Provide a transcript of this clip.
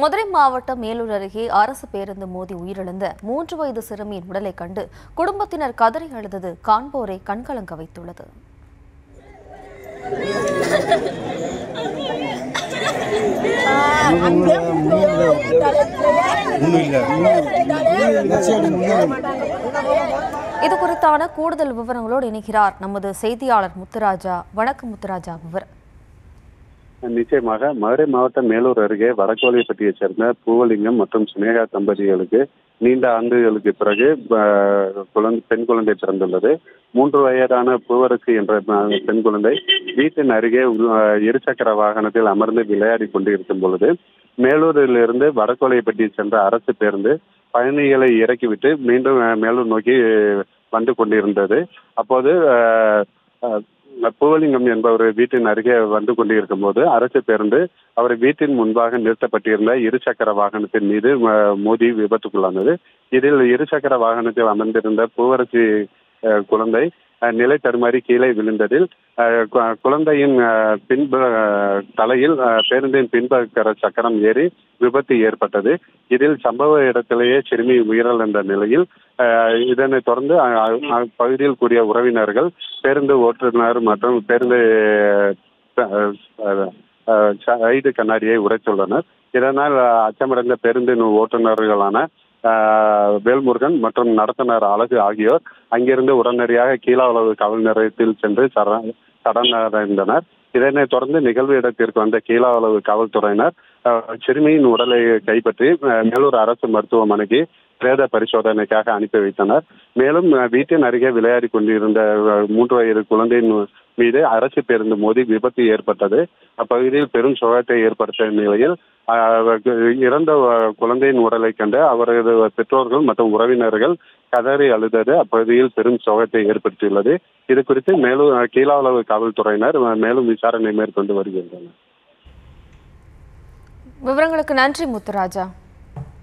மதுரை மாவட்டம் மேலூர் அருகே அரசு பேருந்து மோதி உயிரிழந்த 3 வயது சிறுமியின் உடலை கண்டு குடும்பத்தினர் கதறி அழுதது காண்போரை கண்கலங்க வைத்துள்ளது. இது குறித்தான கூடுதல் விவரங்களோடு இணைகிறார் நமது செய்தியாளர் முத்துராஜா. வணக்கம் முத்துராஜா. விவரம் நிச்சயமாக மதுரை மாவட்டம் மேலூர் அருகே வடக்கோலிப்பட்டியைச் சேர்ந்த பூவலிங்கம் மற்றும் சுனேகா தம்பதிகளுக்கு நீண்ட ஆண்டுகளுக்கு பிறகு பெண் குழந்தை பிறந்துள்ளது. 3 வயதான பூவரசி என்ற பெண் குழந்தை வீட்டின் அருகே இருசக்கர வாகனத்தில் அமர்ந்து விளையாடி கொண்டிருக்கும் பொழுது மேலூரிலிருந்து வடக்கோலிப்பட்டியை சென்ற அரசு பேருந்து பயணிகளை இறக்கிவிட்டு மீண்டும் மேலூர் நோக்கி வந்து கொண்டிருந்தது. அப்போது பூவலிங்கம் என்பவர் வீட்டின் அருகே வந்து கொண்டிருக்கும் போது அரசு பேருந்து அவர் வீட்டின் முன்பாக நிறுத்தப்பட்டிருந்த இருசக்கர வாகனத்தின் மீது மோதி விபத்துக்குள்ளானது. இதில் இருசக்கர வாகனத்தில் அமர்ந்திருந்த பூவரசி குழந்தை நிலை தடுமாறி கீழே விழுந்ததில் குழந்தையின் தலையில் பேருந்தின் பின்பக்க சக்கரம் ஏறி விபத்து ஏற்பட்டது. இதில் சம்பவ இடத்திலேயே சிறுமி உயிரிழந்த நிலையில் இதனைத் தொடர்ந்து பகுதியில் கூடிய உறவினர்கள் பேருந்து ஓட்டுநர் மற்றும் பேருந்து சைடு கண்ணாடியை உடைத்துள்ளனர். இதனால் அச்சமடைந்த பேருந்தின் ஓட்டுநர்களான வேல்முருகன் மற்றும் நடத்துனர் அழகு ஆகியோர் அங்கிருந்து உடனடியாக கீழாவளவு காவல் நிலையத்தில் சென்று சரணடைந்தனர். இதனைத் தொடர்ந்து நிகழ்வு இடத்திற்கு வந்த கீழாவளவு காவல்துறையினர் சிறுமியின் உடலை கைப்பற்றி மேலூர் அரசு மருத்துவமனைக்கு பிரேத பரிசோதனைக்காக அனுப்பி வைத்தனர். மேலும் வீட்டின் அருகே விளையாடி கொண்டிருந்த 3 வயது குழந்தையின் மீது அரசு பேருந்து மோதி விபத்து ஏற்பட்டது. அப்பகுதியில் பெரும் சோகத்தை ஏற்படுத்திய நிலையில் இறந்த குழந்தையின் உடலை கண்டு அவரது பெற்றோர்கள் மற்றும் உறவினர்கள் கதறி அழுதது அப்பகுதியில் பெரும் சோகத்தை ஏற்படுத்தியுள்ளது. இது குறித்து மேலும் கீழாவளவு காவல்துறையினர் மேலும் விசாரணை மேற்கொண்டு வருகின்றனர். விவரங்களுக்கு நன்றி முத்துராஜா.